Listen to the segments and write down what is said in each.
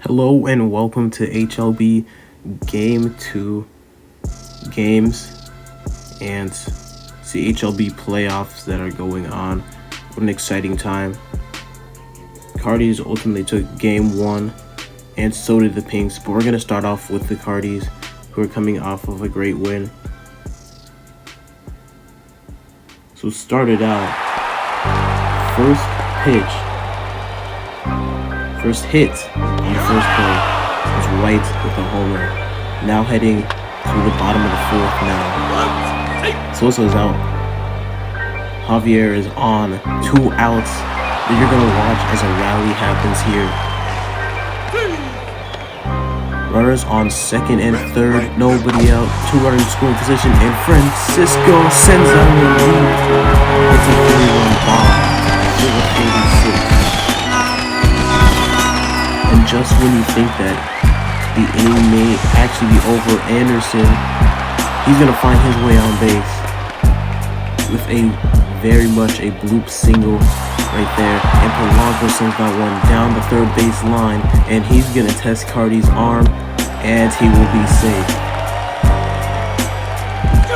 Hello and welcome to HLB Game 2 games and it's the HLB Playoffs that are going on. What an exciting time. Cartis ultimately took Game 1 and so did the Pinks, but we're going to start off with the Cartis, who are coming off of a great win. So started out, first pitch. First hit on the first play was White with a homer. Now heading to the bottom of the fourth now. Sosa's out. Javier is on. 2 outs that you're going to watch as a rally happens here. Runners on second and third. Nobody out. 2 runners in scoring position. And Francisco sends out the lead. It's a 3-run bomb. 0-36. And just when you think that the inning may actually be over, Anderson, he's going to find his way on base with a very much a bloop single right there. And Polanco sends that one down the third base line, and he's going to test Carti's arm, and he will be safe.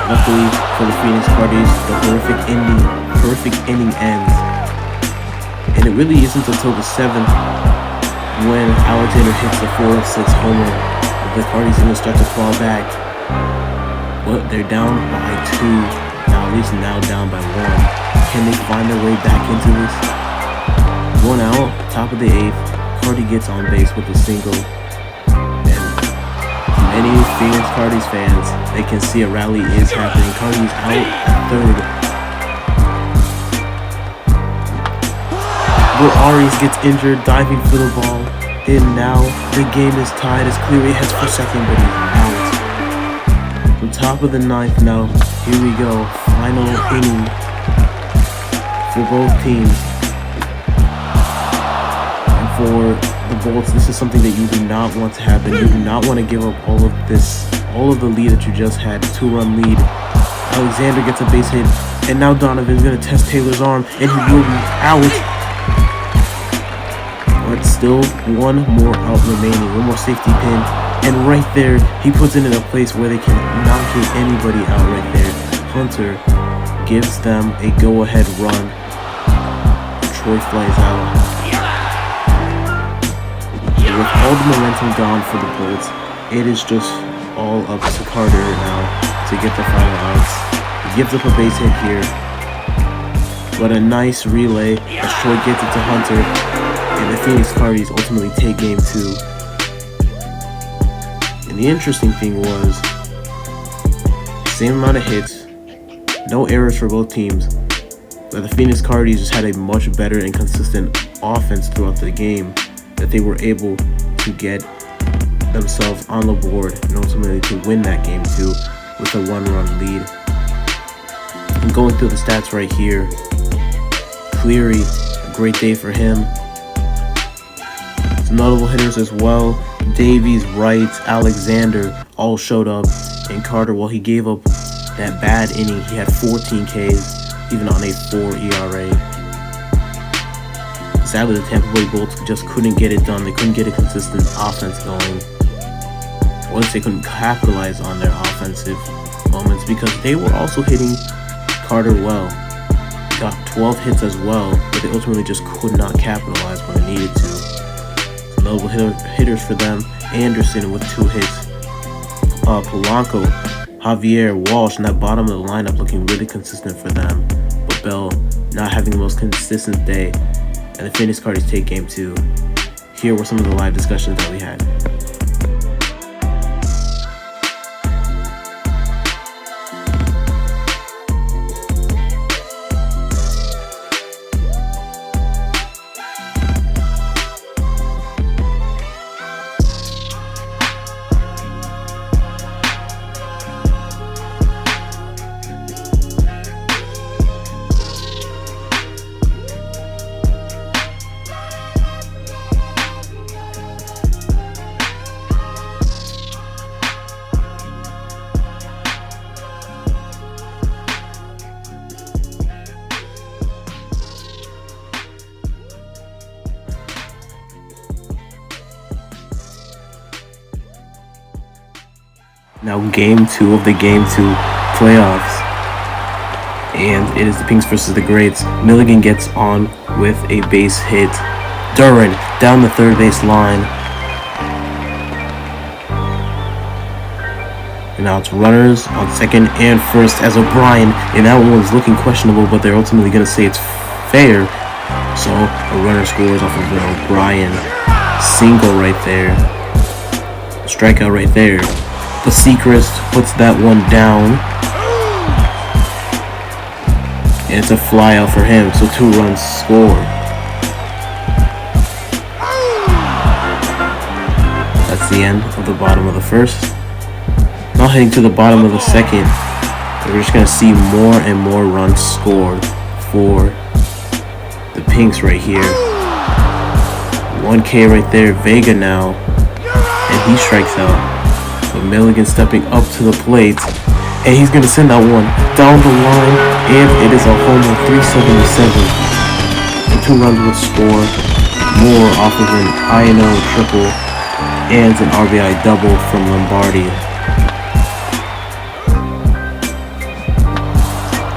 Luckily for the Phoenix Cartis, the perfect inning ends. And it really isn't until the 7th when Alexander hits the 4-6 homer, the Cartis are going to start to claw back. But they're down by 2. Now at least now down by 1. Can they find their way back into this? 1 out, top of the 8th. Carti gets on base with a single. And many Phoenix Cartis fans, they can see a rally is happening. Carti's out at 3rd. But Arias gets injured, diving for the ball. And now the game is tied as Cleary heads for second, but he's out. The top of the 9th now. Here we go. Final inning for both teams. And for the Bolts, this is something that you do not want to happen. You do not want to give up all of the lead that you just had. 2-run lead. Alexander gets a base hit. And now Donovan's going to test Taylor's arm, and he will be out. But still, 1 more out remaining, 1 more safety pin, and right there, he puts it in a place where they can not get anybody out right there. Hunter gives them a go-ahead run. Troy flies out. With all the momentum gone for the Bolts, it is just all up to Carter now to get the final outs. He gives up a base hit here, but a nice relay as Troy gets it to Hunter. And the Phoenix Cartis ultimately take Game 2. And the interesting thing was, same amount of hits, no errors for both teams, but the Phoenix Cartis just had a much better and consistent offense throughout the game that they were able to get themselves on the board and ultimately to win that Game 2 with a 1-run lead. And going through the stats right here, Cleary, a great day for him. Notable hitters as well. Davies, Wright, Alexander all showed up. And Carter, while he gave up that bad inning, he had 14 Ks, even on a 4 ERA. Sadly, the Tampa Bay Bolts just couldn't get it done. They couldn't get a consistent offense going. Once they couldn't capitalize on their offensive moments because they were also hitting Carter well. Got 12 hits as well, but they ultimately just could not capitalize when they needed to. Notable hitters for them, Anderson with 2 hits, Polanco, Javier, Walsh in that bottom of the lineup looking really consistent for them, but Bell not having the most consistent day, and the Phoenix Cartis take Game 2. Here were some of the live discussions that we had. Now game 2 of the game 2 playoffs. And it is the Pinks versus the Greats. Milligan gets on with a base hit. Duran down the third base line. And now it's runners on second and first as O'Brien. And that one was looking questionable, but they're ultimately going to say it's fair. So a runner scores off of an O'Brien single right there. Strikeout right there. But Sechrist puts that one down. And it's a fly out for him, so 2 runs scored. That's the end of the bottom of the first. Now heading to the bottom of the second, we're just going to see more and more runs scored for the Pinks right here. 1K right there, Vega now, and he strikes out. But Milligan stepping up to the plate, and he's going to send that one down the line, and it is a homer, 377. The 2 runs would score more off of an INO triple and an RBI double from Lombardi.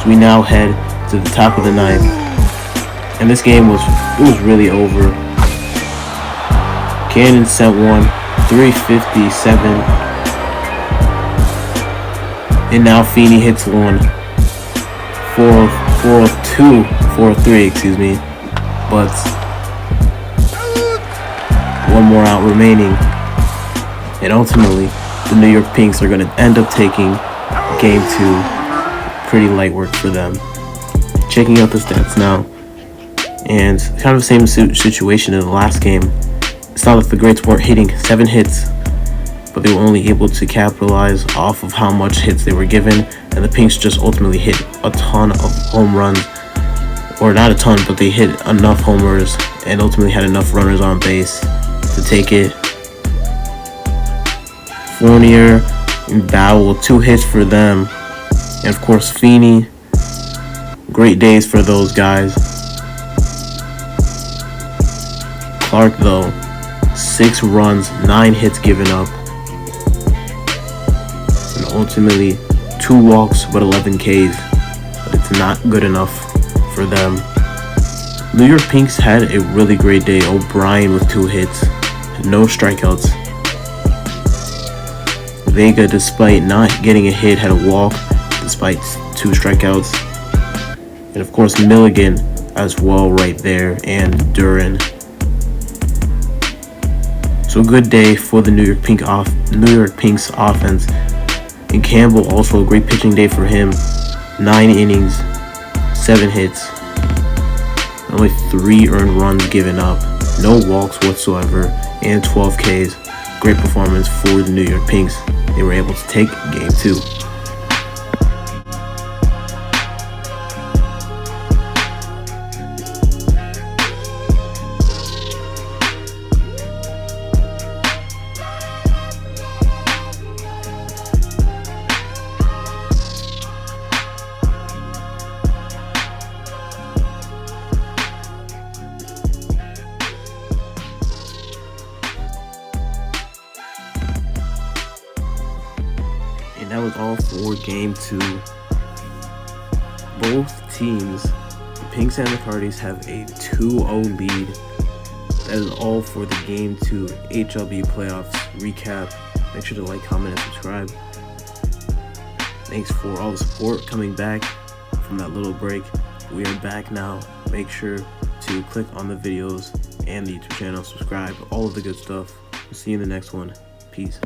So we now head to the top of the ninth, and this game was really over. Cannon sent one, 357. And now Feeney hits one, 403, excuse me. But one more out remaining. And ultimately, the New York Pinks are going to end up taking game 2. Pretty light work for them. Checking out the stats now. And kind of the same situation in the last game. It's not that the Greats weren't hitting 7 hits, but they were only able to capitalize off of how much hits they were given, and the Pinks just ultimately hit a ton of home runs, or not a ton, but they hit enough homers and ultimately had enough runners on base to take it. Fournier and Bowell, 2 hits for them, and of course Feeney. Great days for those guys. Clark though, 6 runs, 9 hits given up. Ultimately 2 walks but 11 Ks, but it's not good enough for them. New York Pinks had a really great day. O'Brien with 2 hits, no strikeouts. Vega, despite not getting a hit, had a walk despite 2 strikeouts. And of course Milligan as well right there, and Duran. So a good day for the New York Pinks offense. And Campbell, also a great pitching day for him. 9 innings, 7 hits, only 3 earned runs given up, no walks whatsoever, and 12 Ks. Great performance for the New York Pinks. They were able to take game 2. And that was all for game 2. Both teams, the Pinks and the Cartis, have a 2-0 lead. That is all for the game 2 HLB Playoffs recap. Make sure to like, comment, and subscribe. Thanks for all the support coming back from that little break. We are back now. Make sure to click on the videos and the YouTube channel, subscribe, all of the good stuff. We'll see you in the next one. Peace.